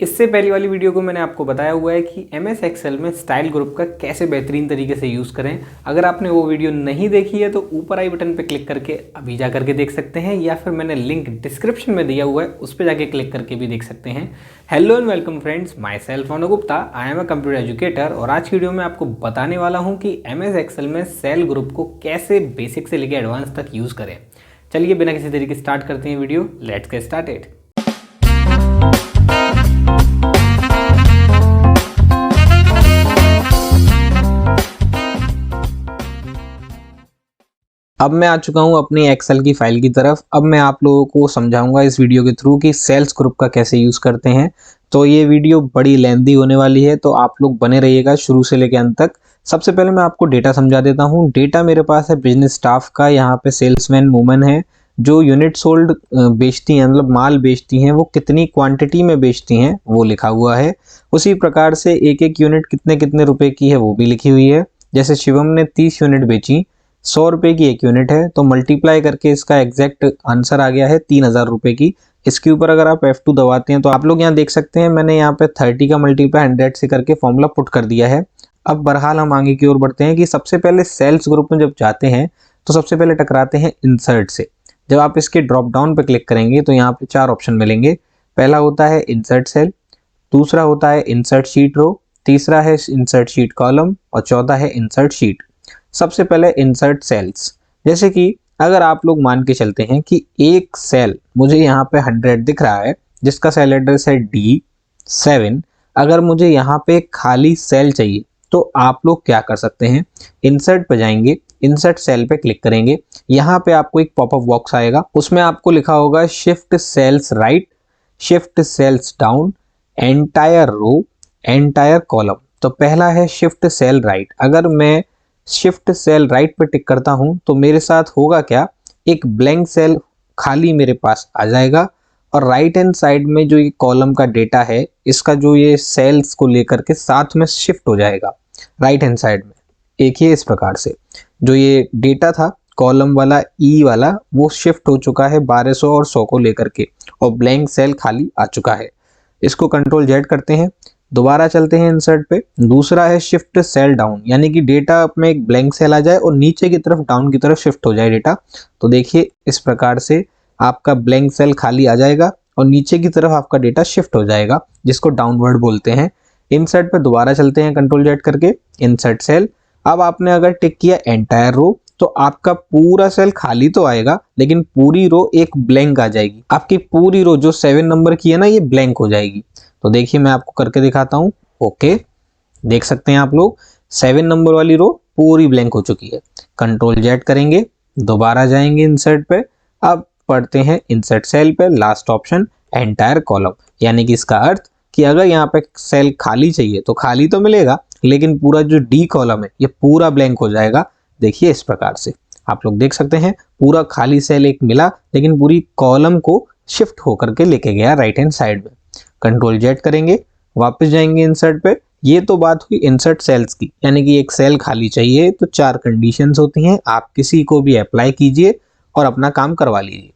इससे पहली वाली वीडियो को मैंने आपको बताया हुआ है कि MS एक्सेल में स्टाइल ग्रुप का कैसे बेहतरीन तरीके से यूज़ करें। अगर आपने वो वीडियो नहीं देखी है तो ऊपर आई बटन पे क्लिक करके अभी जा करके देख सकते हैं, या फिर मैंने लिंक डिस्क्रिप्शन में दिया हुआ है उस पर जाके क्लिक करके भी देख सकते हैं। Hello and welcome friends, my self Anuj Gupta, I am a computer educator. और आज की वीडियो में आपको बताने वाला हूँ कि MS एक्सेल में सेल ग्रुप को कैसे बेसिक से लेकर एडवांस तक यूज़ करें। चलिए बिना किसी तरीके स्टार्ट करते हैं वीडियो। Let's get started. अब मैं आ चुका हूं अपनी एक्सेल की फाइल की तरफ। अब मैं आप लोगों को समझाऊंगा इस वीडियो के थ्रू कि सेल्स ग्रुप का कैसे यूज़ करते हैं। तो ये वीडियो बड़ी लेंथी होने वाली है, तो आप लोग बने रहिएगा शुरू से लेकर अंत तक। सबसे पहले मैं आपको डेटा समझा देता हूं। डेटा मेरे पास है बिजनेस स्टाफ का। यहाँ पे सेल्समैन वुमेन है जो यूनिट सोल्ड बेचती हैं, मतलब माल बेचती हैं, वो कितनी क्वांटिटी में बेचती हैं वो लिखा हुआ है। उसी प्रकार से एक एक यूनिट कितने कितने रुपए की है वो भी लिखी हुई है। जैसे शिवम ने 30 यूनिट बेची, 100 रुपए की एक यूनिट है, तो मल्टीप्लाई करके इसका एग्जैक्ट आंसर आ गया है 3000 रुपए की। इसके ऊपर अगर आप F2 दबाते हैं तो आप लोग यहाँ देख सकते हैं, मैंने यहाँ पे 30 का मल्टीप्लाई 100 से करके फॉर्मूला पुट कर दिया है। अब बहरहाल हम आगे की ओर बढ़ते हैं कि सबसे पहले सेल्स ग्रुप में जब जाते हैं तो सबसे पहले टकराते हैं इंसर्ट से। जब आप इसके ड्रॉप डाउन पे क्लिक करेंगे तो यहाँ पे 4 ऑप्शन मिलेंगे। पहला होता है इंसर्ट सेल, दूसरा होता है इंसर्ट शीट रो, तीसरा है इंसर्ट शीट कॉलम और चौथा है इंसर्ट शीट। सबसे पहले इंसर्ट सेल्स। जैसे कि अगर आप लोग मान के चलते हैं कि एक सेल मुझे यहाँ पे 100 दिख रहा है जिसका सेल एड्रेस है D7। अगर मुझे यहाँ पे खाली सेल चाहिए तो आप लोग क्या कर सकते हैं, इंसर्ट पे जाएंगे, इंसर्ट सेल पे क्लिक करेंगे। यहाँ पे आपको एक पॉपअप बॉक्स आएगा, उसमें आपको लिखा होगा shift cells right, shift cells down, entire row, entire column. तो पहला है शिफ्ट सेल राइट। अगर मैं शिफ्ट सेल राइट पे टिक करता हूं तो मेरे साथ होगा क्या, एक ब्लैंक सेल खाली मेरे पास आ जाएगा और राइट हैंड साइड में जो ये कॉलम का डेटा है इसका जो ये सेल्स को लेकर के साथ में शिफ्ट हो जाएगा राइट हैंड साइड में। एक ही इस प्रकार से जो ये डेटा था कॉलम वाला ई वाला वो शिफ्ट हो चुका है 1200 और 100 को लेकर के, और ब्लैंक सेल खाली आ चुका है। इसको कंट्रोल जेड करते हैं, दोबारा चलते हैं इंसर्ट पे। दूसरा है शिफ्ट सेल डाउन, यानी कि डेटा में एक ब्लैंक सेल आ जाए और नीचे की तरफ डाउन की तरफ शिफ्ट हो जाए डेटा। तो देखिए इस प्रकार से आपका ब्लैंक सेल खाली आ जाएगा और नीचे की तरफ आपका डेटा शिफ्ट हो जाएगा, जिसको डाउनवर्ड बोलते हैं। इंसर्ट पे दोबारा चलते हैं कंट्रोल जेड करके, इंसर्ट सेल। अब आपने अगर टिक किया एंटायर रो तो आपका पूरा सेल खाली तो आएगा लेकिन पूरी रो एक ब्लैंक आ जाएगी। आपकी पूरी रो जो 7 नंबर की है ना, ये ब्लैंक हो जाएगी। तो देखिए मैं आपको करके दिखाता हूं। ओके, देख सकते हैं आप लोग 7 नंबर वाली रो पूरी ब्लैंक हो चुकी है। कंट्रोल जेड करेंगे, दोबारा जाएंगे इंसर्ट पे। अब पढ़ते हैं इंसर्ट सेल पे, लास्ट ऑप्शन एंटायर कॉलम। यानी कि इसका अर्थ कि अगर यहाँ पे सेल खाली चाहिए तो खाली तो मिलेगा लेकिन पूरा जो डी कॉलम है ये पूरा ब्लैंक हो जाएगा। देखिए इस प्रकार से आप लोग देख सकते हैं पूरा खाली सेल एक मिला लेकिन पूरी कॉलम को शिफ्ट होकर के लेके गया राइट हैंड साइड में। कंट्रोल जेड करेंगे, वापस जाएंगे इंसर्ट पे। ये तो बात हुई इंसर्ट सेल्स की, यानी कि एक सेल खाली चाहिए तो 4 कंडीशंस होती हैं, आप किसी को भी अप्लाई कीजिए और अपना काम करवा लीजिए।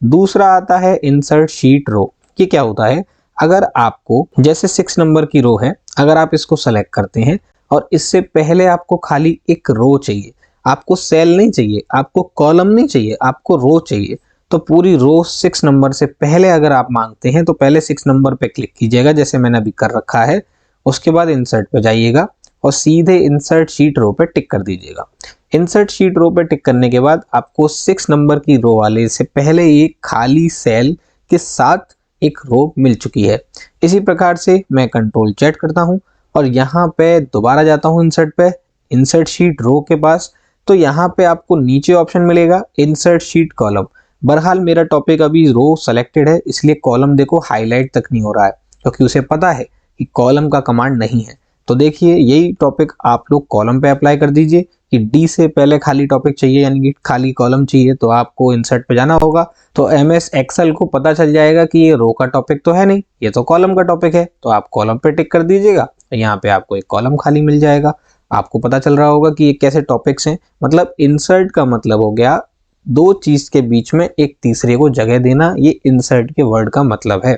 दूसरा आता है इंसर्ट शीट रो। ये क्या होता है, अगर आपको जैसे 6 नंबर की रो है, अगर आप इसको सेलेक्ट करते हैं और इससे पहले आपको खाली एक रो चाहिए, आपको सेल नहीं चाहिए, आपको कॉलम नहीं चाहिए, आपको रो चाहिए, तो पूरी रो 6 नंबर से पहले अगर आप मांगते हैं तो पहले 6 नंबर पे क्लिक कीजिएगा जैसे मैंने अभी कर रखा है। उसके बाद इंसर्ट पे जाइएगा और सीधे इंसर्ट शीट रो पे टिक कर दीजिएगा। इंसर्ट शीट रो पे टिक करने के बाद आपको 6 नंबर की रो वाले से पहले एक खाली सेल के साथ एक रो मिल चुकी है। इसी प्रकार से मैं कंट्रोल जेड करता हूं और यहाँ पे दोबारा जाता हूँ इंसर्ट पे, इंसर्ट शीट रो के पास। तो यहाँ पे आपको नीचे ऑप्शन मिलेगा इंसर्ट शीट कॉलम। बहरहाल मेरा टॉपिक अभी रो सेलेक्टेड है इसलिए कॉलम देखो हाईलाइट तक नहीं हो रहा है, क्योंकि उसे पता है कि कॉलम का कमांड नहीं है। तो देखिए यही टॉपिक आप लोग कॉलम पे अप्लाई कर दीजिए कि डी से पहले खाली टॉपिक चाहिए, यानी कि खाली कॉलम चाहिए, तो आपको इंसर्ट पे जाना होगा। तो MS एक्सेल को पता चल जाएगा कि ये रो का टॉपिक तो है नहीं, ये तो कॉलम का टॉपिक है, तो आप कॉलम पे टिक कर दीजिएगा। यहाँ पे आपको एक कॉलम खाली मिल जाएगा। आपको पता चल रहा होगा कि ये कैसे टॉपिक्स हैं। मतलब इंसर्ट का मतलब हो गया दो चीज के बीच में एक तीसरे को जगह देना, ये इंसर्ट के वर्ड का मतलब है।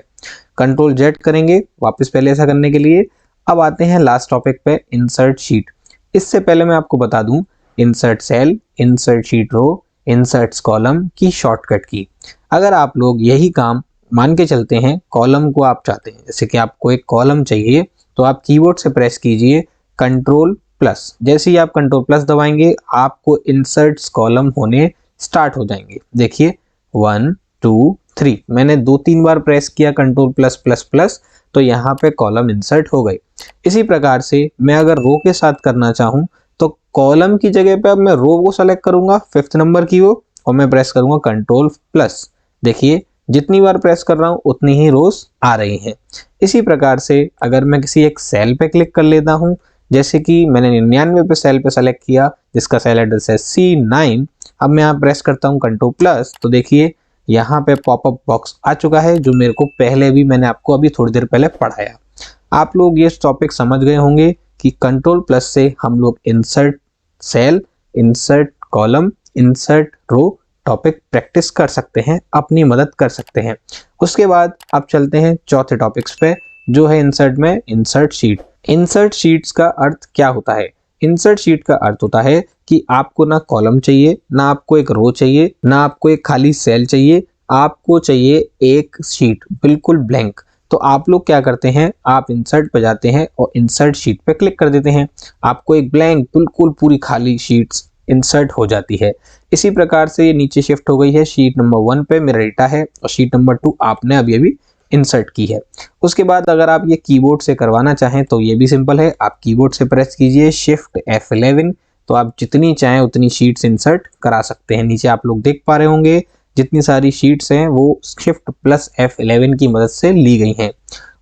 कंट्रोल जेड करेंगे वापस पहले ऐसा करने के लिए। अब आते हैं लास्ट टॉपिक पे, इंसर्ट शीट। इससे पहले मैं आपको बता दूं, इंसर्ट सेल, इंसर्ट शीट रो, इंसर्ट कॉलम की शॉर्टकट की। अगर आप लोग यही काम मान के चलते हैं, कॉलम को आप चाहते हैं, जैसे कि आपको एक कॉलम चाहिए, तो आप कीबोर्ड से प्रेस कीजिए कंट्रोल प्लस। जैसे ही आप कंट्रोल प्लस दबाएंगे आपको इंसर्ट्स कॉलम होने स्टार्ट हो जाएंगे। देखिए 1 2 3, मैंने 2-3 बार प्रेस किया कंट्रोल प्लस प्लस प्लस, तो यहाँ पे कॉलम इंसर्ट हो गई। इसी प्रकार से मैं अगर रो के साथ करना चाहूँ तो कॉलम की जगह पे अब मैं रो को सेलेक्ट करूंगा, 5th नंबर की वो, और मैं प्रेस करूंगा कंट्रोल प्लस। देखिए जितनी बार प्रेस कर रहा हूं उतनी ही रोज आ रही हैं। इसी प्रकार से अगर मैं किसी एक सेल पे क्लिक कर लेता हूं, जैसे कि मैंने 99 पे सेल पे सेलेक्ट किया जिसका सेल एड्रेस है C9, अब मैं यहाँ प्रेस करता हूँ कंट्रोल प्लस, तो देखिए यहाँ पे पॉपअप बॉक्स आ चुका है, जो मेरे को पहले भी मैंने आपको अभी थोड़ी देर पहले पढ़ाया। आप लोग ये टॉपिक समझ गए होंगे कि कंट्रोल प्लस से हम लोग insert cell, insert column, insert row topic practice कर सकते हैं, अपनी मदद कर सकते हैं। उसके बाद आप चलते हैं चौथे टॉपिक्स पे, जो है इंसर्ट में इंसर्ट शीट। इंसर्ट शीट्स का अर्थ क्या होता है? इंसर्ट शीट का अर्थ होता है कि आपको ना कॉलम चाहिए, ना आपको एक रो चाहिए, ना आपको एक खाली सेल चाहिए, आपको चाहिए एक शीट बिल्कुल ब्लैंक। तो आप लोग क्या करते हैं, आप इंसर्ट पे जाते हैं और इंसर्ट शीट पे क्लिक कर देते हैं, आपको एक ब्लैंक बिल्कुल पूरी खाली शीट्स इंसर्ट हो जाती है। इसी प्रकार से ये नीचे शिफ्ट हो गई है, शीट नंबर 1 पे मेरा डेटा है और शीट नंबर 2 आपने अभी अभी इंसर्ट की है। उसके बाद अगर आप ये कीबोर्ड से करवाना चाहें तो ये भी सिंपल है, आप कीबोर्ड से प्रेस कीजिए शिफ्ट F11, तो आप जितनी चाहें उतनी शीट्स इंसर्ट करा सकते हैं। नीचे आप लोग देख पा रहे होंगे जितनी सारी शीट्स हैं वो शिफ्ट प्लस F11 की मदद से ली गई हैं।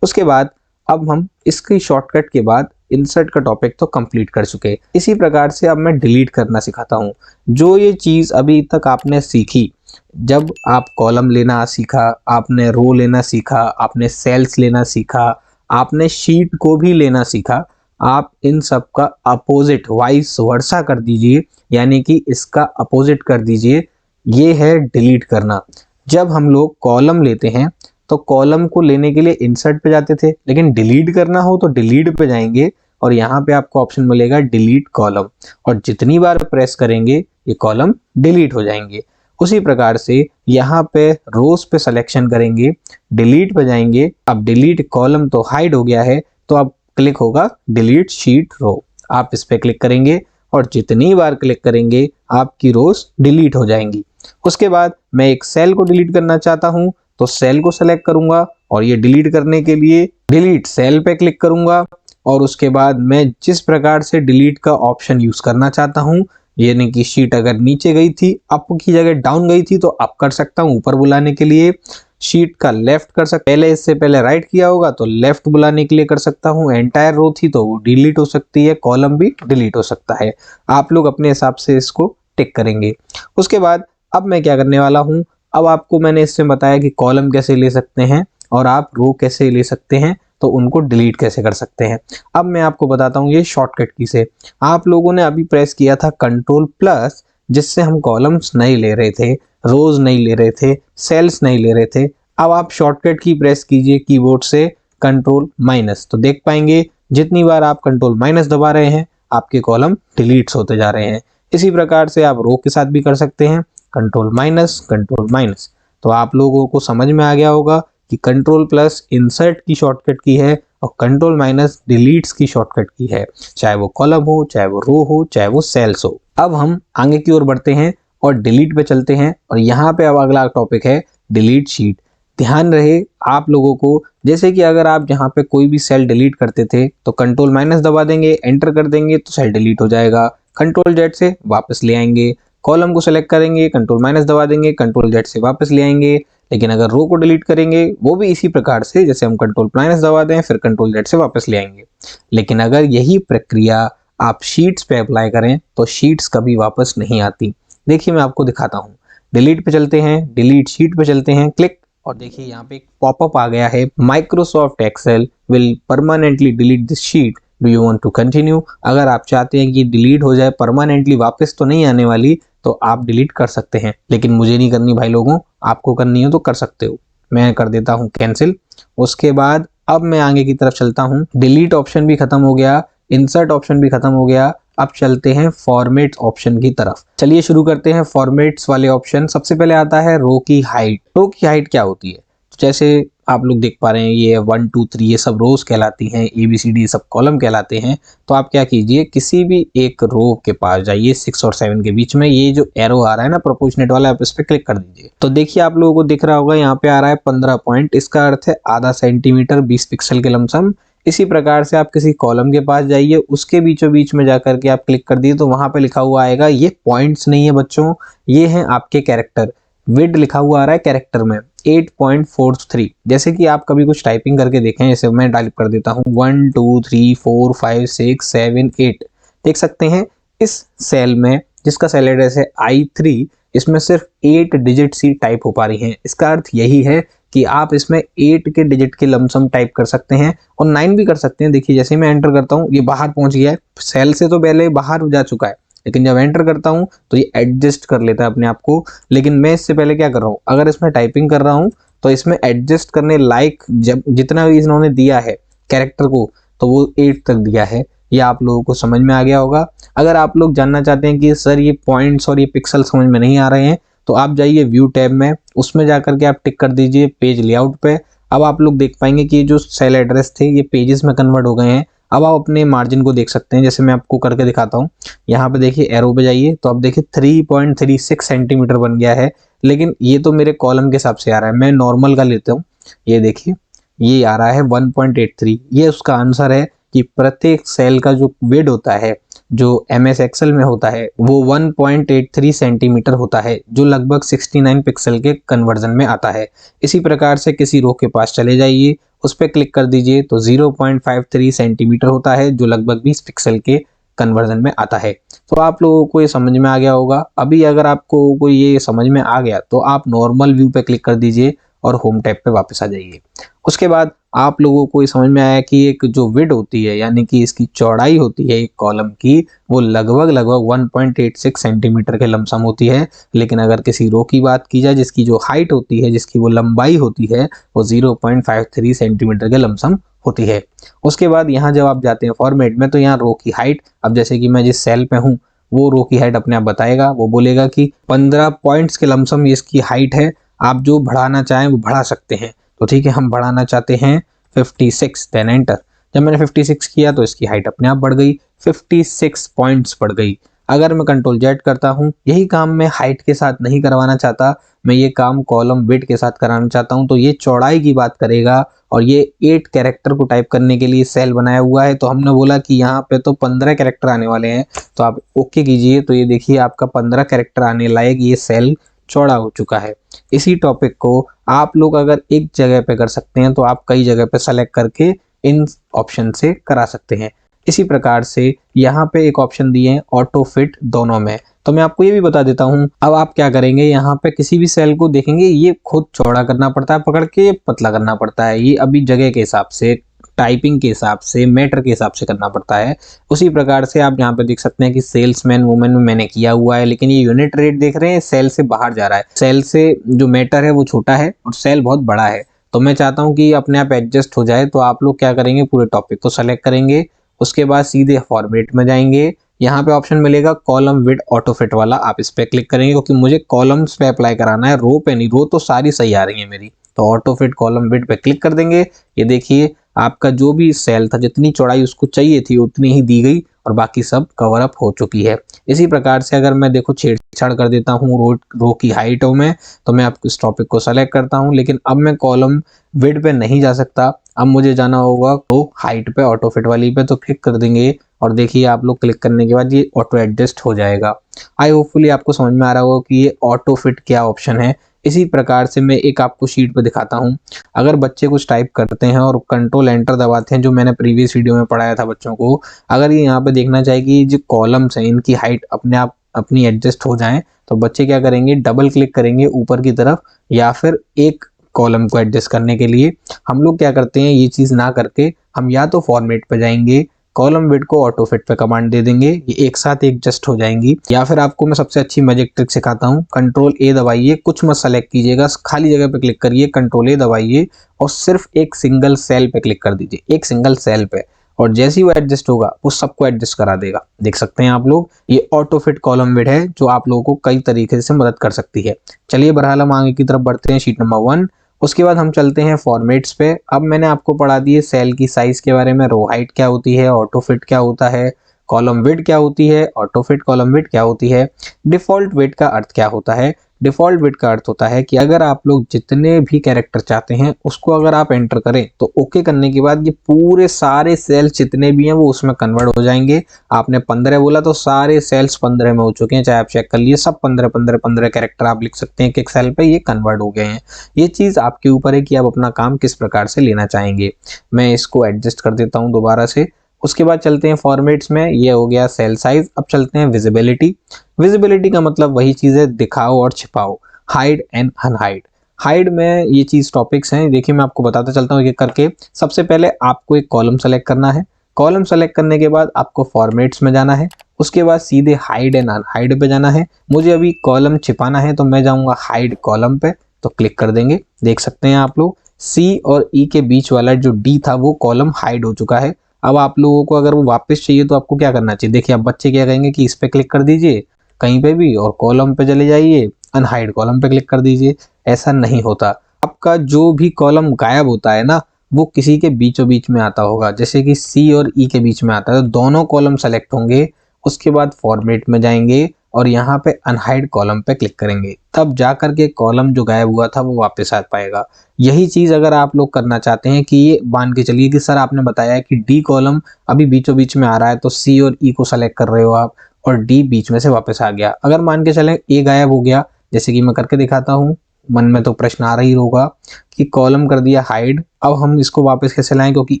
उसके बाद अब हम इसकी शॉर्टकट के बाद इंसर्ट का टॉपिक तो कंप्लीट कर चुके। इसी प्रकार से अब मैं डिलीट करना सिखाता हूँ। जो ये चीज़ अभी तक आपने सीखी, जब आप कॉलम लेना सीखा, आपने रो लेना सीखा, आपने सेल्स लेना सीखा, आपने शीट को भी लेना सीखा, आप इन सब का अपोजिट वाइस वर्सा कर दीजिए, यानी कि इसका अपोजिट कर दीजिए। ये है डिलीट करना। जब हम लोग कॉलम लेते हैं तो कॉलम को लेने के लिए इंसर्ट पे जाते थे, लेकिन डिलीट करना हो तो डिलीट पे जाएंगे और यहाँ पे आपको ऑप्शन मिलेगा डिलीट कॉलम, और जितनी बार प्रेस करेंगे ये कॉलम डिलीट हो जाएंगे। उसी प्रकार से यहाँ पे रोज पे सिलेक्शन करेंगे, डिलीट पे जाएंगे, अब डिलीट कॉलम तो हाइड हो गया है, तो अब क्लिक होगा डिलीट शीट रो। आप इस पे क्लिक करेंगे और जितनी बार क्लिक करेंगे आपकी रोज डिलीट हो जाएंगी। उसके बाद मैं एक सेल को डिलीट करना चाहता हूँ तो सेल को सेलेक्ट करूंगा और ये डिलीट करने के लिए डिलीट सेल पे क्लिक करूंगा, और उसके बाद मैं जिस प्रकार से डिलीट का ऑप्शन यूज करना चाहता हूँ, यानी कि शीट अगर नीचे गई थी अप की जगह डाउन गई थी तो अप कर सकता हूँ ऊपर बुलाने के लिए, शीट का लेफ्ट कर सकता, पहले इससे पहले राइट किया होगा तो लेफ्ट बुलाने के लिए कर सकता हूँ, एंटायर रो थी तो वो डिलीट हो सकती है, कॉलम भी डिलीट हो सकता है। आप लोग अपने हिसाब से इसको टिक करेंगे। उसके बाद अब मैं क्या करने वाला हूँ, अब आपको मैंने इससे बताया कि कॉलम कैसे ले सकते हैं और आप रो कैसे ले सकते हैं, तो उनको डिलीट कैसे कर सकते हैं। अब मैं आपको बताता हूँ ये शॉर्टकट की से। आप लोगों ने अभी प्रेस किया था कंट्रोल प्लस, जिससे हम कॉलम्स नहीं ले रहे थे, रोज नहीं ले रहे थे, सेल्स नहीं ले रहे थे। अब आप शॉर्टकट की प्रेस कीजिए कीबोर्ड से कंट्रोल माइनस, तो देख पाएंगे जितनी बार आप कंट्रोल माइनस दबा रहे हैं आपके कॉलम डिलीट्स होते जा रहे हैं। इसी प्रकार से आप रो के साथ भी कर सकते हैं, कंट्रोल माइनस। तो आप लोगों को समझ में आ गया होगा कि कंट्रोल प्लस इंसर्ट की शॉर्टकट की है और कंट्रोल माइनस डिलीट्स की शॉर्टकट की है, चाहे वो कॉलम हो, चाहे वो रो हो, चाहे वो सेल्स हो। अब हम आगे की ओर बढ़ते हैं और डिलीट पे चलते हैं, और यहाँ पे अब अगला टॉपिक है डिलीट शीट। ध्यान रहे आप लोगों को, जैसे कि अगर आप जहाँ पे कोई भी सेल डिलीट करते थे तो कंट्रोल माइनस दबा देंगे, एंटर कर देंगे तो सेल डिलीट हो जाएगा, कंट्रोल जेड से वापस ले आएंगे, कॉलम को सेलेक्ट करेंगे, कंट्रोल माइनस दबा देंगे, कंट्रोल जेड से वापस ले आएंगे। लेकिन अगर रो को डिलीट करेंगे वो भी इसी प्रकार से, जैसे हम कंट्रोल माइनस दबा दें फिर कंट्रोल जेड से वापस ले आएंगे। लेकिन अगर यही प्रक्रिया आप शीट्स पे अप्लाई करें तो शीट्स कभी वापस नहीं आती। देखिए मैं आपको दिखाता हूँ, डिलीट पे चलते हैं, डिलीट शीट पे चलते हैं, क्लिक, और देखिए यहाँ पे एक पॉपअप आ गया है, Microsoft Excel will permanently delete this sheet, do you want to continue. अगर आप चाहते हैं कि डिलीट हो जाए परमानेंटली, वापस तो नहीं आने वाली, तो आप डिलीट कर सकते हैं, लेकिन मुझे नहीं करनी भाई लोगों, आपको करनी हो तो कर सकते हो। मैं कर देता हूँ कैंसिल। उसके बाद अब मैं आगे की तरफ चलता हूँ। डिलीट ऑप्शन भी खत्म हो गया, इंसर्ट ऑप्शन भी खत्म हो गया। अब चलते हैं फॉर्मेट्स ऑप्शन की तरफ। चलिए शुरू करते हैं फॉर्मेट्स वाले ऑप्शन। सबसे पहले आता है रो की हाइट। रो की हाइट क्या होती है? जैसे आप लोग देख पा रहे हैं ये 1 2 3 ये सब रोज कहलाती हैं, ABCD सब कॉलम कहलाते हैं। तो आप क्या कीजिए, किसी भी एक रो के पास जाइए 6 और 7 के बीच में, ये जो एरो आ रहा है ना प्रोपोर्शनेट वाला, आप इस पे क्लिक कर दीजिए। तो देखिए आप लोगों को दिख रहा होगा यहाँ पे आ रहा है 15 पॉइंट, इसका अर्थ है आधा सेंटीमीटर 20 पिक्सल के लमसम। इसी प्रकार से आप किसी कॉलम के पास जाइए, उसके बीचों बीच में जाकर के आप क्लिक कर दिए तो वहां पे लिखा हुआ आएगा, ये पॉइंट्स नहीं है बच्चों, ये हैं आपके कैरेक्टर। विड लिखा हुआ आ रहा है कैरेक्टर में 8.43। जैसे कि आप कभी कुछ टाइपिंग करके देखें, जैसे मैं टाइप कर देता हूँ 1 2 3 4 5 6 7 8, देख सकते हैं इस सेल में जिसका सेल एड्रेस है I3, इसमें सिर्फ 8 डिजिट सी टाइप हो पा रही हैं। इसका अर्थ यही है कि आप इसमें 8 के डिजिट के लमसम टाइप कर सकते हैं और 9 भी कर सकते हैं। देखिए जैसे मैं एंटर करता हूँ ये बाहर पहुंच गया है, सेल से तो पहले बाहर जा चुका है, लेकिन जब एंटर करता हूं तो ये एडजस्ट कर लेता है अपने आप को। लेकिन मैं इससे पहले क्या कर रहा हूं, अगर इसमें टाइपिंग कर रहा हूं तो इसमें एडजस्ट करने लायक जब जितना भी इन्होंने दिया है कैरेक्टर को, तो वो 8 तक दिया है। ये आप लोगों को समझ में आ गया होगा। अगर आप लोग जानना चाहते हैं कि सर ये पॉइंट्स और ये पिक्सल समझ में नहीं आ रहे हैं, तो आप जाइए व्यू टैब में, उसमें जाकर के आप टिक कर दीजिए पेज लेआउट पे। अब आप लोग देख पाएंगे कि जो सेल एड्रेस थे ये पेजेस में कन्वर्ट हो गए हैं। अब आप अपने मार्जिन को देख सकते हैं, जैसे मैं आपको करके दिखाता हूँ। यहाँ पे देखिए एरो पे जाइए तो अब देखिए 3.36 सेंटीमीटर बन गया है, लेकिन ये तो मेरे कॉलम के हिसाब से आ रहा है, मैं नॉर्मल का लेता हूँ। ये देखिए ये आ रहा है 1.83। ये उसका आंसर है कि प्रत्येक सेल का जो विड्थ होता है, जो MS एक्सेल में होता है, वो 1.83 सेंटीमीटर होता है, जो लगभग 69 पिक्सल के कन्वर्जन में आता है। इसी प्रकार से किसी रो के पास चले जाइए, उस पर क्लिक कर दीजिए तो 0.53 सेंटीमीटर होता है, जो लगभग 20 पिक्सल के कन्वर्जन में आता है। तो आप लोगों को ये समझ में आ गया होगा। अभी अगर आपको कोई ये समझ में आ गया तो आप नॉर्मल व्यू पे क्लिक कर दीजिए और होम टैब पे वापस आ जाइए। उसके बाद आप लोगों को ये समझ में आया कि एक जो विड्थ होती है, यानी कि इसकी चौड़ाई होती है एक कॉलम की, वो लगभग 1.86 सेंटीमीटर के लमसम होती है। लेकिन अगर किसी रो की बात की जाए जिसकी जो हाइट होती है, जिसकी वो लंबाई होती है, वो 0.53 सेंटीमीटर के लमसम होती है। उसके बाद यहाँ जब आप जाते हैं फॉर्मेट में, तो यहाँ रो की हाइट, अब जैसे कि मैं जिस सेल पे हूँ वो रो की हाइट अपने आप बताएगा, वो बोलेगा कि 15 पॉइंट्स के लमसम इसकी हाइट है, आप जो बढ़ाना चाहें वो बढ़ा सकते हैं। तो ठीक है, हम बढ़ाना चाहते हैं 56, देन एंटर। जब मैंने 56 किया तो इसकी हाइट अपने आप बढ़ गई, 56 पॉइंट्स बढ़ गई। अगर मैं कंट्रोल जेड करता हूँ, यही काम मैं हाइट के साथ नहीं करवाना चाहता, मैं ये काम कॉलम विड्थ के साथ कराना चाहता हूँ, तो ये चौड़ाई की बात करेगा। और ये 8 कैरेक्टर को टाइप करने के लिए सेल बनाया हुआ है, तो हमने बोला कि यहाँ पे तो 15 कैरेक्टर आने वाले हैं, तो आप ओके कीजिए। तो ये देखिए आपका 15 कैरेक्टर आने लायक ये सेल चौड़ा हो चुका है। इसी टॉपिक को आप लोग अगर एक जगह पे कर सकते हैं तो आप कई जगह पे सेलेक्ट करके इन ऑप्शन से करा सकते हैं। इसी प्रकार से यहाँ पे एक ऑप्शन दिए हैं ऑटो फिट दोनों में, तो मैं आपको ये भी बता देता हूँ। अब आप क्या करेंगे, यहाँ पे किसी भी सेल को देखेंगे ये खुद चौड़ा करना पड़ता है पकड़ के, पतला करना पड़ता है, ये अभी जगह के हिसाब से, टाइपिंग के हिसाब से, मैटर के हिसाब से करना पड़ता है। उसी प्रकार से आप यहाँ पे देख सकते हैं कि सेल्समैन वुमेन में मैंने किया हुआ है, लेकिन ये यूनिट रेट देख रहे हैं सेल से बाहर जा रहा है, सेल से जो मैटर है वो छोटा है और सेल बहुत बड़ा है। तो मैं चाहता हूँ कि अपने आप एडजस्ट हो जाए। तो आप लोग क्या करेंगे, पूरे टॉपिक को सेलेक्ट करेंगे, उसके बाद सीधे फॉर्मेट में जाएंगे, यहाँ पे ऑप्शन मिलेगा कॉलम विड्थ ऑटो फिट वाला, आप इस पे क्लिक करेंगे क्योंकि मुझे कॉलम्स पे अप्लाई कराना है, रो पे नहीं। रो तो सारी सही आ रही है मेरी, तो ऑटो फिट कॉलम विड्थ पे क्लिक कर देंगे। ये देखिए आपका जो भी सेल था, जितनी चौड़ाई उसको चाहिए थी उतनी ही दी गई और बाकी सब कवर अप हो चुकी है। इसी प्रकार से अगर मैं देखो छेड़छाड़ कर देता हूँ रो की हाइटों में, तो मैं आपको इस टॉपिक को सेलेक्ट करता हूँ, लेकिन अब मैं कॉलम विड्थ पे नहीं जा सकता, अब मुझे जाना होगा तो हाइट पे ऑटो फिट वाली पे, तो क्लिक कर देंगे और देखिए आप लोग क्लिक करने के बाद ये ऑटो एडजस्ट हो जाएगा। आई होपफुली आपको समझ में आ रहा होगा कि ये ऑटो फिट क्या ऑप्शन है। इसी प्रकार से मैं एक आपको शीट पे दिखाता हूँ। अगर बच्चे कुछ टाइप करते हैं और कंट्रोल एंटर दबाते हैं, जो मैंने प्रीवियस वीडियो में पढ़ाया था बच्चों को, अगर ये यहाँ पे देखना चाहिए कि जो कॉलम्स हैं इनकी हाइट अपने आप अपनी एडजस्ट हो जाए, तो बच्चे क्या करेंगे, डबल क्लिक करेंगे ऊपर की तरफ, या फिर एक कॉलम को एडजस्ट करने के लिए हम लोग क्या करते हैं, ये चीज़ ना करके हम या तो फॉर्मेट पे जाएंगे कॉलम विड्थ को ऑटो फिट पे कमांड दे देंगे, ये एक साथ एडजस्ट हो जाएंगी। या फिर आपको मैं सबसे अच्छी मैजिक ट्रिक सिखाता हूँ, कंट्रोल ए दबाइए, कुछ मत सेलेक्ट कीजिएगा, खाली जगह पे क्लिक करिए, कंट्रोल ए दबाइए और सिर्फ एक सिंगल सेल पे क्लिक कर दीजिए, एक सिंगल सेल पे, और जैसे ही वो एडजस्ट होगा वो सबको एडजस्ट करा देगा। देख सकते हैं आप लोग, ये ऑटो फिट कॉलम विड्थ है जो आप लोगों को कई तरीके से मदद कर सकती है। चलिए बहरहाल हम आगे की तरफ बढ़ते हैं, शीट नंबर 1। उसके बाद हम चलते हैं फॉर्मेट्स पे। अब मैंने आपको पढ़ा दिए सेल की साइज के बारे में, रो हाइट क्या होती है, ऑटो फिट क्या होता है, कॉलम विड्थ क्या होती है, ऑटो फिट कॉलम विड्थ क्या होती है, डिफॉल्ट विड्थ का अर्थ क्या होता है। डिफॉल्ट विड्थ का अर्थ होता है कि अगर आप लोग जितने भी कैरेक्टर चाहते हैं उसको अगर आप एंटर करें तो ओके करने के बाद ये पूरे सारे सेल्स जितने भी हैं वो उसमें कन्वर्ट हो जाएंगे। आपने 15 बोला तो सारे सेल्स 15 में हो चुके हैं, चाहे आप चेक कर लिए, सब 15 कैरेक्टर आप लिख सकते हैं कि एक सेल पे ये कन्वर्ट हो गए हैं। ये चीज आपके ऊपर है कि आप अपना काम किस प्रकार से लेना चाहेंगे। मैं इसको एडजस्ट कर देता हूँ दोबारा से। उसके बाद चलते हैं फॉर्मेट्स में, ये हो गया सेल साइज। अब चलते हैं विजिबिलिटी। विजिबिलिटी का मतलब वही चीज है, दिखाओ और छिपाओ, हाइड एंड अनहाइड। हाइड में ये चीज टॉपिक्स हैं, देखिए मैं आपको बताता चलता हूँ एक करके। सबसे पहले आपको एक कॉलम सेलेक्ट करना है, कॉलम सेलेक्ट करने के बाद आपको फॉर्मेट्स में जाना है, उसके बाद सीधे हाइड एंड अनहाइड पे जाना है। मुझे अभी कॉलम छिपाना है तो मैं जाऊंगा हाइड कॉलम पे, तो क्लिक कर देंगे। देख सकते हैं आप लोग सी और ई के बीच वाला जो डी था वो कॉलम हाइड हो चुका है। अब आप लोगों को अगर वो वापस चाहिए तो आपको क्या करना चाहिए, देखिए अब बच्चे क्या कहेंगे कि इस पे क्लिक कर दीजिए कहीं पे भी और कॉलम पे चले जाइए, अनहाइड कॉलम पे क्लिक कर दीजिए। ऐसा नहीं होता, आपका जो भी कॉलम गायब होता है ना वो किसी के बीचों बीच में आता होगा, जैसे कि सी और ई के बीच में आता है तो दोनों कॉलम सेलेक्ट होंगे। उसके बाद फॉर्मेट में जाएंगे और यहाँ पे अनहाइड कॉलम पे क्लिक करेंगे, तब जा करके कॉलम जो गायब हुआ था वो वापस आ पाएगा। यही चीज अगर आप लोग करना चाहते हैं कि ये मान के चलिए कि सर आपने बताया है कि डी कॉलम अभी बीचों बीच में आ रहा है तो सी और ई को सेलेक्ट कर रहे हो आप और डी बीच में से वापस आ गया। अगर मान के चले ए गायब हो गया, जैसे कि मैं करके दिखाता हूँ, मन में तो प्रश्न आ रही होगा कि कॉलम कर दिया हाइड, अब हम इसको वापस कैसे लाएं, क्योंकि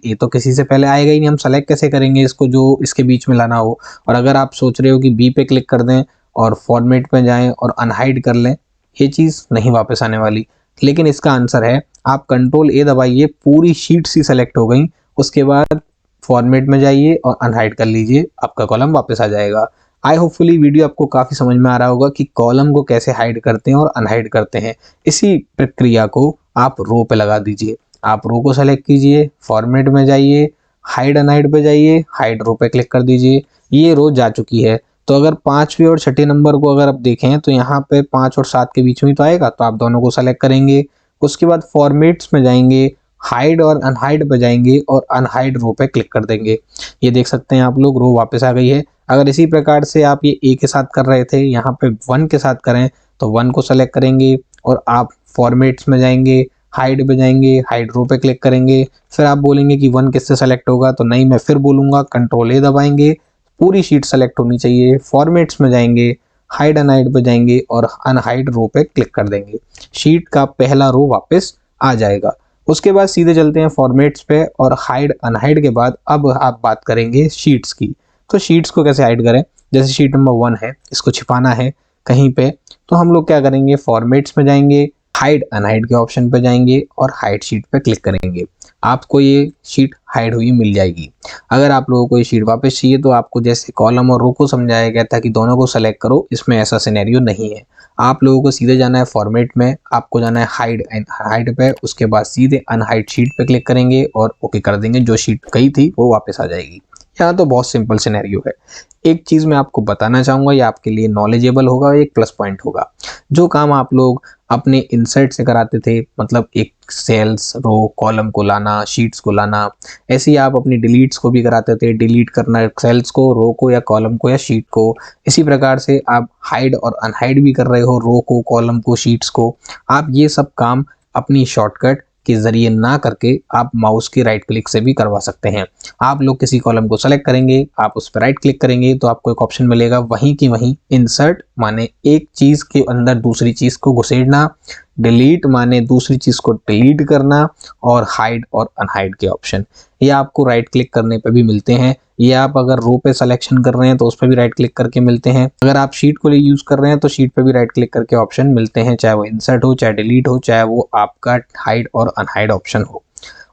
ए तो किसी से पहले आएगा ही नहीं, हम सेलेक्ट कैसे करेंगे इसको जो इसके बीच में लाना हो। और अगर आप सोच रहे हो कि बी पे क्लिक कर दें और फॉर्मेट पे जाएं और अनहाइड कर लें, ये चीज़ नहीं वापस आने वाली। लेकिन इसका आंसर है आप कंट्रोल ए दबाइए, पूरी शीट सी सेलेक्ट हो गई, उसके बाद फॉर्मेट में जाइए और अनहाइड कर लीजिए, आपका कॉलम वापस आ जाएगा। आई होपफुली वीडियो आपको काफ़ी समझ में आ रहा होगा कि कॉलम को कैसे हाइड करते हैं और अनहाइड करते हैं। इसी प्रक्रिया को आप रो पे लगा दीजिए। आप रो को सेलेक्ट कीजिए, फॉर्मेट में जाइए, हाइड अनहाइड पे जाइए, हाइड रो पे क्लिक कर दीजिए। ये रो जा चुकी है। तो अगर 5वें और 6ठे नंबर को अगर आप देखें तो यहाँ पे 5 और 7 के बीच में तो आएगा, तो आप दोनों को सेलेक्ट करेंगे। उसके बाद फॉर्मेट्स में जाएंगे, हाइड और अनहाइड पे जाएंगे और अनहाइड रो पे क्लिक कर देंगे। ये देख सकते हैं आप लोग, रो वापस आ गई है। अगर इसी प्रकार से आप ये ए के साथ कर रहे थे, यहाँ पे 1 के साथ करें तो 1 को सेलेक्ट करेंगे और आप फॉर्मेट्स में जाएंगे, हाइड पे जाएंगे, हाइड रो पे क्लिक करेंगे। फिर आप बोलेंगे कि 1 किससे सेलेक्ट होगा, तो नहीं, मैं फिर बोलूंगा कंट्रोल ए दबाएंगे, पूरी शीट सेलेक्ट होनी चाहिए, फॉर्मेट्स में जाएंगे, हाइड अनहाइड पे जाएंगे और अनहाइड रो पे क्लिक कर देंगे। शीट का पहला रो वापस आ जाएगा। उसके बाद सीधे चलते हैं फॉर्मेट्स पे और हाइड अनहाइड के बाद अब आप बात करेंगे शीट्स की। तो शीट्स को कैसे हाइड करें, जैसे शीट नंबर 1 है, इसको छिपाना है कहीं पे, तो हम लोग क्या करेंगे, फॉर्मेट्स में जाएंगे, हाइड अनहाइड के ऑप्शन पे जाएंगे और हाइड शीट पे क्लिक करेंगे। आपको ये शीट हाइड हुई मिल जाएगी। अगर आप लोगों को ये शीट वापस चाहिए तो आपको जैसे कॉलम और रो को समझाया गया था कि दोनों को सेलेक्ट करो, इसमें ऐसा सिनेरियो नहीं है। आप लोगों को सीधे जाना है फॉर्मेट में, आपको जाना है हाइड एंड हाइड पे, उसके बाद सीधे अनहाइड शीट पे क्लिक करेंगे और ओके कर देंगे, जो शीट गई थी वो वापस आ जाएगी। यहाँ तो बहुत सिंपल सिनेरियो है। एक चीज मैं आपको बताना चाहूंगा, ये आपके लिए नॉलेजेबल होगा, एक प्लस पॉइंट होगा। जो काम आप लोग अपने इंसर्ट से कराते थे, मतलब एक सेल्स, रो, कॉलम को लाना, शीट्स को लाना, ऐसे ही आप अपनी डिलीट्स को भी कराते थे, डिलीट करना सेल्स को, रो को या कॉलम को या शीट को। इसी प्रकार से आप हाइड और अनहाइड भी कर रहे हो, रो को, कॉलम को, शीट्स को। आप ये सब काम अपनी शॉर्टकट के जरिए ना करके आप माउस के राइट क्लिक से भी करवा सकते हैं। आप लोग किसी कॉलम को सेलेक्ट करेंगे, आप उस पर राइट क्लिक करेंगे तो आपको एक ऑप्शन मिलेगा वहीं की वहीं इंसर्ट, माने एक चीज के अंदर दूसरी चीज को घुसेड़ना, डिलीट माने दूसरी चीज को डिलीट करना, और हाइड और अनहाइड के ऑप्शन ये आपको राइट क्लिक करने पे भी मिलते हैं। ये आप अगर रो पे सिलेक्शन कर रहे हैं तो उस पर भी राइट क्लिक करके मिलते हैं। अगर आप शीट को यूज कर रहे हैं तो शीट पे भी राइट क्लिक करके ऑप्शन मिलते हैं, चाहे वो इंसर्ट हो, चाहे डिलीट हो, चाहे वो आपका हाइड और अनहाइड ऑप्शन हो।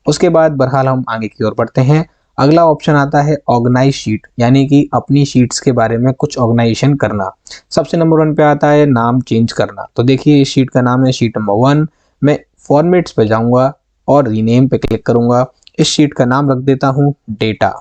उसके बाद बहरहाल हम आगे की ओर बढ़ते हैं। अगला ऑप्शन आता है ऑर्गेनाइज शीट, यानी कि अपनी शीट्स के बारे में कुछ ऑर्गेनाइजेशन करना। सबसे नंबर 1 पे आता है नाम चेंज करना। तो देखिए इस शीट का नाम है शीट नंबर 1। मैं फॉर्मेट्स पे जाऊंगा और रीनेम पे क्लिक करूंगा। इस शीट का नाम रख देता हूं डेटा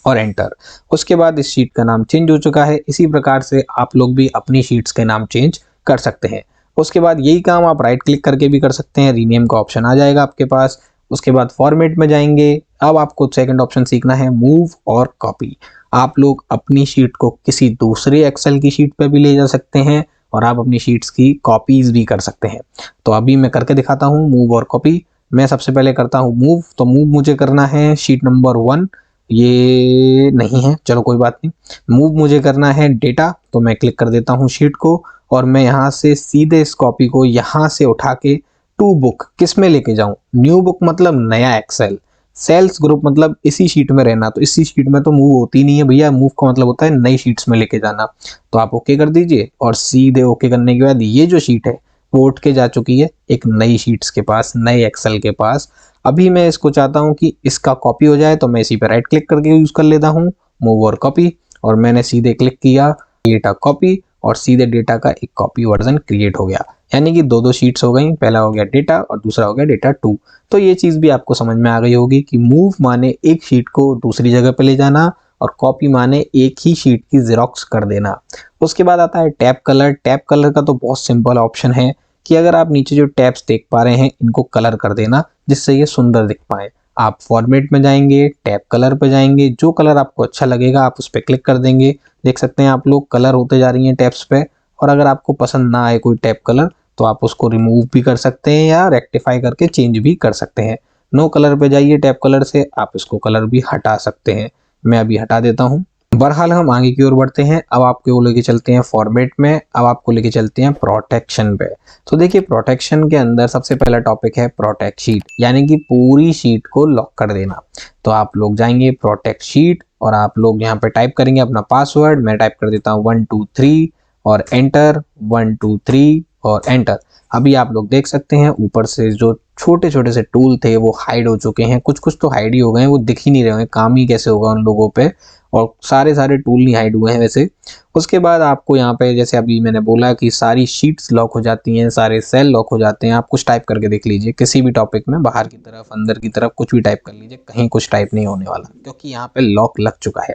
और एंटर। उसके बाद इस शीट का नाम चेंज हो चुका है। इसी प्रकार से आप लोग भी अपनी शीट्स के नाम चेंज कर सकते हैं। उसके बाद यही काम आप राइट क्लिक करके भी कर सकते हैं, रीनेम का ऑप्शन आ जाएगा आपके पास। उसके बाद फॉर्मेट में जाएंगे। अब आपको सेकंड ऑप्शन सीखना है मूव और कॉपी। आप लोग अपनी शीट को किसी दूसरे एक्सेल की शीट पर भी ले जा सकते हैं और आप अपनी शीट्स की कॉपीज भी कर सकते हैं। तो अभी मैं करके दिखाता हूँ मूव और कॉपी। मैं सबसे पहले करता हूँ मूव। तो मूव मुझे करना है शीट नंबर 1, ये नहीं है, चलो कोई बात नहीं। मूव मुझे करना है डेटा, तो मैं क्लिक कर देता हूँ शीट को और मैं यहाँ से सीधे इस कॉपी को यहाँ से उठा के टू बुक किस में लेके जाऊं। न्यू बुक मतलब नया एक्सेल, सेल्स ग्रुप मतलब इसी शीट में रहना। तो इसी शीट में तो मूव होती नहीं है भैया, मूव का मतलब होता है नई शीट्स में लेके जाना। तो आप ओके कर दीजिए और सीधे ओके करने के बाद ये जो शीट है वो उठ के जा चुकी है एक नई शीट्स के पास, नए एक्सेल के पास। अभी मैं इसको चाहता हूं कि इसका कॉपी हो जाए, तो मैं इसी पे राइट क्लिक करके यूज कर लेता हूं मूव और कॉपी। और मैंने सीधे क्लिक किया डेटा कॉपी और सीधे डेटा का एक कॉपी वर्जन क्रिएट हो गया। यानी कि दो शीट्स हो गई, पहला हो गया डेटा और दूसरा हो गया डेटा 2। तो ये चीज भी आपको समझ में आ गई होगी कि मूव माने एक शीट को दूसरी जगह पे ले जाना और कॉपी माने एक ही शीट की जेरोक्स कर देना। उसके बाद आता है टैब कलर। टैब कलर का तो बहुत सिंपल ऑप्शन है कि अगर आप नीचे जो टैब्स देख पा रहे हैं इनको कलर कर देना जिससे ये सुंदर दिख पाए। आप फॉर्मेट में जाएंगे, टैब कलर पे जाएंगे, जो कलर आपको अच्छा लगेगा आप उस पर क्लिक कर देंगे। देख सकते हैं आप लोग कलर होते जा रही हैं टैब्स पे। और अगर आपको पसंद ना आए कोई टैब कलर तो आप उसको रिमूव भी कर सकते हैं या रेक्टिफाई करके चेंज भी कर सकते हैं। नो कलर पे जाइए टैब कलर से, आप इसको कलर भी हटा सकते हैं। मैं अभी हटा देता हूँ। बहरहाल हम आगे की ओर बढ़ते हैं। अब आपको लेके चलते हैं फॉर्मेट में, अब आपको लेके चलते हैं प्रोटेक्शन पे। तो देखिए प्रोटेक्शन के अंदर सबसे पहला टॉपिक है प्रोटेक्ट शीट, यानी कि पूरी शीट को लॉक कर देना। तो आप लोग जाएंगे प्रोटेक्ट शीट और आप लोग यहाँ पे टाइप करेंगे अपना पासवर्ड। मैं टाइप कर देता हूँ 1 2 3 और एंटर, 1 2 3 और एंटर। अभी आप लोग देख सकते हैं ऊपर से जो छोटे छोटे से टूल थे वो हाइड हो चुके हैं, कुछ कुछ तो हाइड ही हो गए हैं, वो दिख ही नहीं रहे होंगे, काम ही कैसे होगा उन लोगों पे। और सारे टूल नहीं हाइड हुए हैं वैसे। उसके बाद आपको यहाँ पे जैसे अभी मैंने बोला कि सारी शीट्स लॉक हो जाती हैं, सारे सेल लॉक हो जाते हैं। आप कुछ टाइप करके देख लीजिए किसी भी टॉपिक में, बाहर की तरफ अंदर की तरफ कुछ भी टाइप कर लीजिए, कहीं कुछ टाइप नहीं होने वाला क्योंकि यहाँ पे लॉक लग चुका है।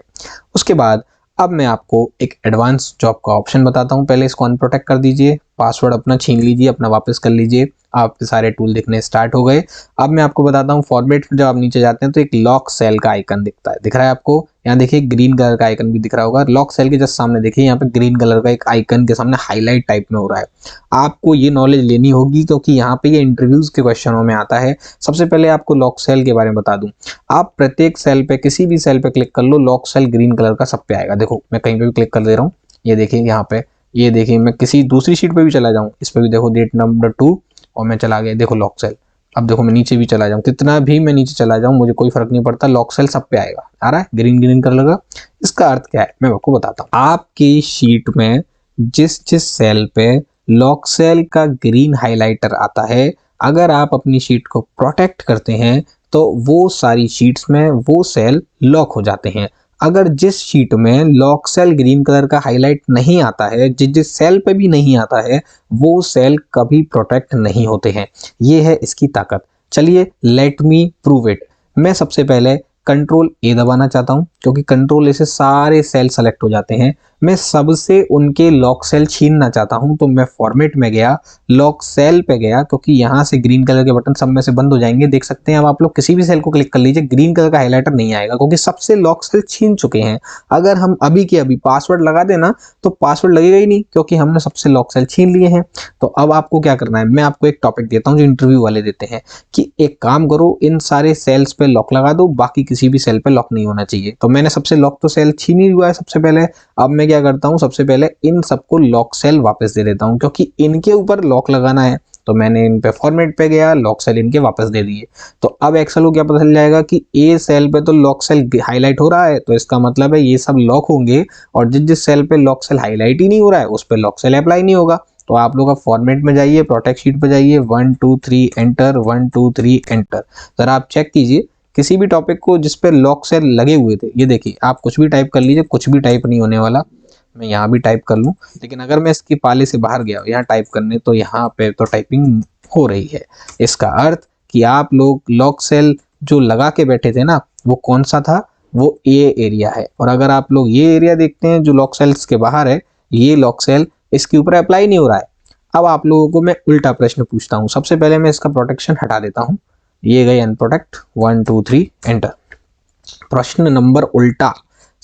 उसके बाद अब मैं आपको एक एडवांस जॉब का ऑप्शन बताता हूँ। पहले इसको अनप्रोटेक्ट कर दीजिए, पासवर्ड अपना छीन लीजिए, अपना वापस कर लीजिए। आपके सारे टूल दिखने स्टार्ट हो गए। अब मैं आपको बताता हूँ फॉर्मेट में जब आप नीचे जाते हैं तो एक लॉक सेल का आइकन दिखता है, दिख रहा है आपको। यहाँ देखिए ग्रीन कलर का आइकन भी दिख रहा होगा। लॉक सेल के जस्ट सामने देखिए यहाँ पे ग्रीन कलर का एक आइकन के सामने हाईलाइट टाइप में हो रहा है। आपको ये नॉलेज लेनी होगी क्योंकि यहाँ पे ये इंटरव्यूज के क्वेश्चनों में आता है। सबसे पहले आपको लॉक सेल के बारे में बता दूं, आप प्रत्येक सेल पे किसी भी सेल पे क्लिक कर लो, लॉक सेल ग्रीन कलर का सब पे आएगा। देखो मैं कहीं पे भी क्लिक कर दे रहा हूँ, ये देखिए यहाँ पे, ये देखिए मैं किसी दूसरी शीट पे भी चला जाऊँ, इस पे भी देखो डेट नंबर 2 और मैं चला गया, देखो लॉक सेल। अब देखो मैं नीचे भी चला जाऊं, कितना भी मैं नीचे चला जाऊं मुझे कोई फर्क नहीं पड़ता, लॉक सेल सब पे आएगा। आ रहा है ग्रीन ग्रीन कलर का। इसका अर्थ क्या है मैं आपको बताता हूँ। आपकी शीट में जिस जिस सेल पे लॉक सेल का ग्रीन हाइलाइटर आता है, अगर आप अपनी शीट को प्रोटेक्ट करते हैं तो वो सारी शीट्स में वो सेल लॉक हो जाते हैं। अगर जिस शीट में लॉक सेल ग्रीन कलर का हाईलाइट नहीं आता है, जिस जिस सेल पे भी नहीं आता है, वो सेल कभी प्रोटेक्ट नहीं होते हैं। ये है इसकी ताकत। चलिए लेट मी प्रूव इट। मैं सबसे पहले कंट्रोल ए दबाना चाहता हूं क्योंकि कंट्रोल ए से सारे सेल सेलेक्ट हो जाते हैं। मैं सबसे उनके लॉक सेल छीनना चाहता हूं तो मैं फॉर्मेट में गया, लॉक सेल पे गया क्योंकि यहां से ग्रीन कलर के बटन सब में से बंद हो जाएंगे। देख सकते हैं अब आप लोग किसी भी सेल को क्लिक कर लीजिए, ग्रीन कलर का हाइलाइटर नहीं आएगा क्योंकि सबसे लॉक सेल छीन चुके हैं। अगर हम अभी के अभी पासवर्ड लगा देना तो पासवर्ड लगेगा ही नहीं क्योंकि हमने सबसे लॉक सेल छीन लिए हैं। तो अब आपको क्या करना है, मैं आपको एक टॉपिक देता हूं जो इंटरव्यू वाले देते हैं कि एक काम करो, इन सारे सेल्स पे लॉक लगा दो, बाकी किसी भी सेल पे लॉक नहीं होना चाहिए। तो मैंने सबसे लॉक तो सेल छीन ही हुआ है सबसे पहले। अब मैं क्या करता हूं, सबसे पहले इन सबको लॉक सेल वापस दे देता हूं क्योंकि इनके ऊपर लॉक लगाना है। तो मैंने इन पे फॉर्मेट पे गया, लॉक सेल इनके वापस दे दिए। तो अब एक्सेल को क्या पता चल जाएगा कि ए सेल पे तो लॉक सेल हाईलाइट हो रहा है, तो इसका मतलब है ये सब लॉक होंगे और जिस जिस सेल पे लॉक सेल हाईलाइट ही नहीं हो रहा है उस पे लॉक सेल अप्लाई नहीं होगा। तो आप लोग अब फॉर्मेट में जाइए, प्रोटेक्ट शीट पे जाइए, 1 2 3 एंटर, 1 2 3 एंटर। जरा आप चेक कीजिए किसी भी टॉपिक को जिस पे लॉक सेल लगे हुए थे, ये देखिए आप कुछ भी टाइप कर लीजिए, कुछ भी टाइप नहीं होने वाला। मैं यहाँ भी टाइप कर लूँ, लेकिन अगर मैं इसकी पाले से बाहर गया यहाँ टाइप करने, तो यहाँ पे तो टाइपिंग हो रही है। इसका अर्थ कि आप लोग लॉक सेल जो लगा के बैठे थे ना, वो कौन सा था, वो ये एरिया है। और अगर आप लोग ये एरिया देखते हैं जो लॉक सेल्स के बाहर है, ये लॉक सेल इसके ऊपर अप्लाई नहीं हो रहा है। अब आप लोगों को मैं उल्टा प्रश्न पूछता हूँ। सबसे पहले मैं इसका प्रोटेक्शन हटा देता हूँ, ये गई अनप्रोटेक्ट, 1 2 3 एंटर। प्रश्न नंबर उल्टा,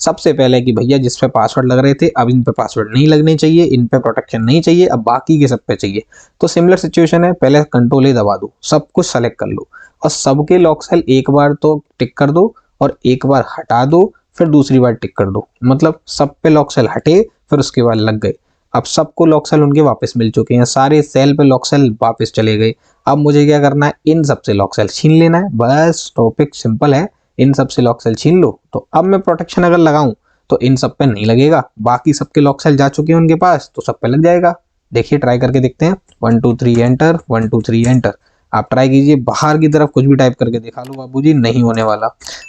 सबसे पहले कि भैया जिस पे पासवर्ड लग रहे थे अब इन पे पासवर्ड नहीं लगने चाहिए, इन पे प्रोटेक्शन नहीं चाहिए, अब बाकी के सब पे चाहिए। तो सिमिलर सिचुएशन है, पहले कंट्रोल ए दबा दो, सब कुछ सेलेक्ट कर लो और सबके लॉक सेल एक बार तो टिक कर दो और एक बार हटा दो, फिर दूसरी बार टिक कर दो। मतलब सब पे लॉक सेल हटे, फिर उसके बाद लग गए। अब सबको लॉक सेल उनके वापस मिल चुके हैं, सारे सेल पे लॉक सेल वापस चले गए। अब मुझे क्या करना है, इन सबसे लॉक सेल छीन लेना है, बस टॉपिक सिंपल है। इन सब से लॉक सेल छीन लो, तो अब मैं प्रोटेक्शन अगर लगाऊं तो इन सब पे नहीं लगेगा, बाकी सबके लॉक सेल जा चुके हैं उनके पास, तो सब पे लग जाएगा। देखिए ट्राई करके देखते हैं, 1 2 3 एंटर, 1 2 3 एंटर। आप ट्राई कीजिए, बाहर की तरफ कुछ भी टाइप करके दिखा लो बाबूजी, नहीं होने वाला।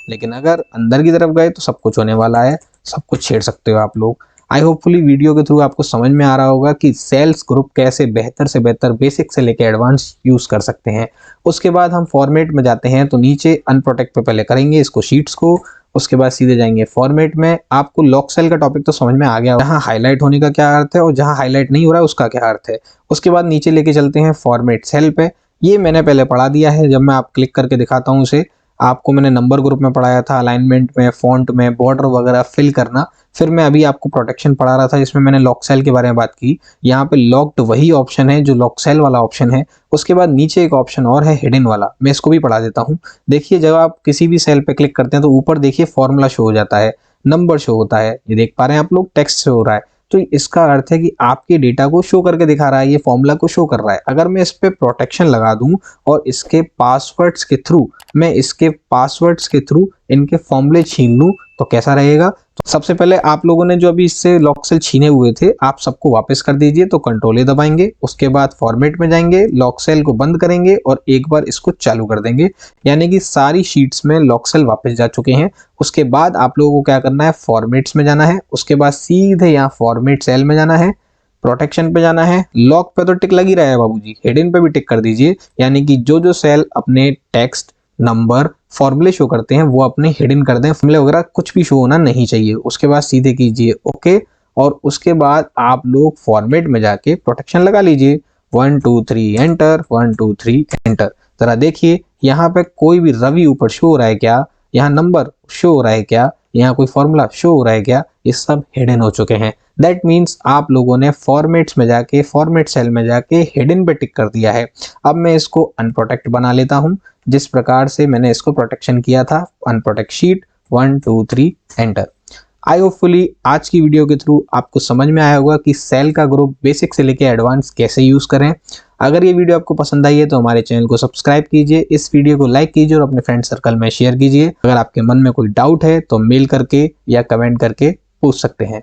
लेकिन अगर अंदर की तरफ गए तो सब कुछ होने वाला है, सब कुछ छेड़ सकते हो आप लोग। आई होपफुली वीडियो के थ्रू आपको समझ में आ रहा होगा कि सेल्स ग्रुप कैसे बेहतर से बेहतर, बेसिक से लेकर एडवांस यूज कर सकते हैं। उसके बाद हम फॉर्मेट में जाते हैं, तो नीचे अनप्रोटेक्ट पे पहले करेंगे इसको, शीट्स को, उसके बाद सीधे जाएंगे फॉर्मेट में। आपको लॉक सेल का टॉपिक तो समझ में आ गया, जहां हाईलाइट होने का क्या अर्थ है और जहां हाईलाइट नहीं हो रहा है उसका क्या अर्थ है। उसके बाद नीचे लेके चलते हैं फॉर्मेट सेल पे, ये मैंने पहले पढ़ा दिया है, जब मैं आप क्लिक करके दिखाता हूँ उसे, आपको मैंने नंबर ग्रुप में पढ़ाया था, अलाइनमेंट में, फॉन्ट में, बॉर्डर वगैरह फिल करना। फिर मैं अभी आपको प्रोटेक्शन पढ़ा रहा था, इसमें मैंने लॉक सेल के बारे में बात की। यहाँ पे लॉक्ड वही ऑप्शन है जो लॉक सेल वाला ऑप्शन है। उसके बाद नीचे एक ऑप्शन और है हिडन वाला, मैं इसको भी पढ़ा देता हूँ। देखिए जब आप किसी भी सेल पे क्लिक करते हैं तो ऊपर देखिए फॉर्मूला शो हो जाता है, नंबर शो होता है, ये देख पा रहे हैं आप लोग, टेक्स्ट शो हो रहा है। तो इसका अर्थ है कि आपके डेटा को शो करके दिखा रहा है, ये फॉर्मूला को शो कर रहा है। अगर मैं इस पे प्रोटेक्शन लगा दूं और इसके पासवर्ड्स के थ्रू, मैं इसके पासवर्ड्स के थ्रू इनके फॉर्मूले छीन लूं तो कैसा रहेगा। तो सबसे पहले आप लोगों ने जो अभी इससे लॉक सेल छीने हुए थे, आप सबको वापस कर दीजिए, तो कंट्रोल ए दबाएंगे, उसके बाद फॉर्मेट में जाएंगे, लॉक सेल को बंद करेंगे और एक बार इसको चालू कर देंगे, यानी कि सारी शीट्स में लॉक सेल वापस जा चुके हैं। उसके बाद आप लोगों को क्या करना है, फॉर्मेट्स में जाना है, उसके बाद सीधे यहाँ फॉर्मेट सेल में जाना है, प्रोटेक्शन पे जाना है। लॉक पे तो टिक लग ही रहा है बाबूजी, हिडन पे भी टिक कर दीजिए, यानी कि जो जो सेल अपने टेक्स्ट, नंबर, फॉर्मूले शो करते हैं वो अपने हिडन कर दें, फॉर्मूले वगैरह कुछ भी शो होना नहीं चाहिए। उसके बाद सीधे कीजिए ओके, और उसके बाद आप लोग फॉर्मेट में जाके प्रोटेक्शन लगा लीजिए, 1 2 3 एंटर, 1 2 3 एंटर। जरा देखिए यहाँ पे कोई भी रवि ऊपर शो हो रहा है क्या, यहाँ नंबर शो हो रहा है क्या, यहाँ कोई फॉर्मूला शो हो रहा है क्या, ये सब हिडन हो चुके हैं। दैट मीन्स आप लोगों ने फॉर्मेट्स में जाके, फॉर्मेट सेल में जाके हिडन पे टिक कर दिया है। अब मैं इसको अनप्रोटेक्ट बना लेता हूँ, जिस प्रकार से मैंने इसको प्रोटेक्शन किया था, अनप्रोटेक्ट शीट, 1 2 3 एंटर। आई होपफुली आज की वीडियो के थ्रू आपको समझ में आया होगा कि सेल का ग्रुप बेसिक से लेके एडवांस कैसे यूज करें। अगर ये वीडियो आपको पसंद आई है तो हमारे चैनल को सब्सक्राइब कीजिए, इस वीडियो को लाइक कीजिए और अपने फ्रेंड सर्कल में शेयर कीजिए। अगर आपके मन में कोई डाउट है तो मेल करके या कमेंट करके पूछ सकते हैं।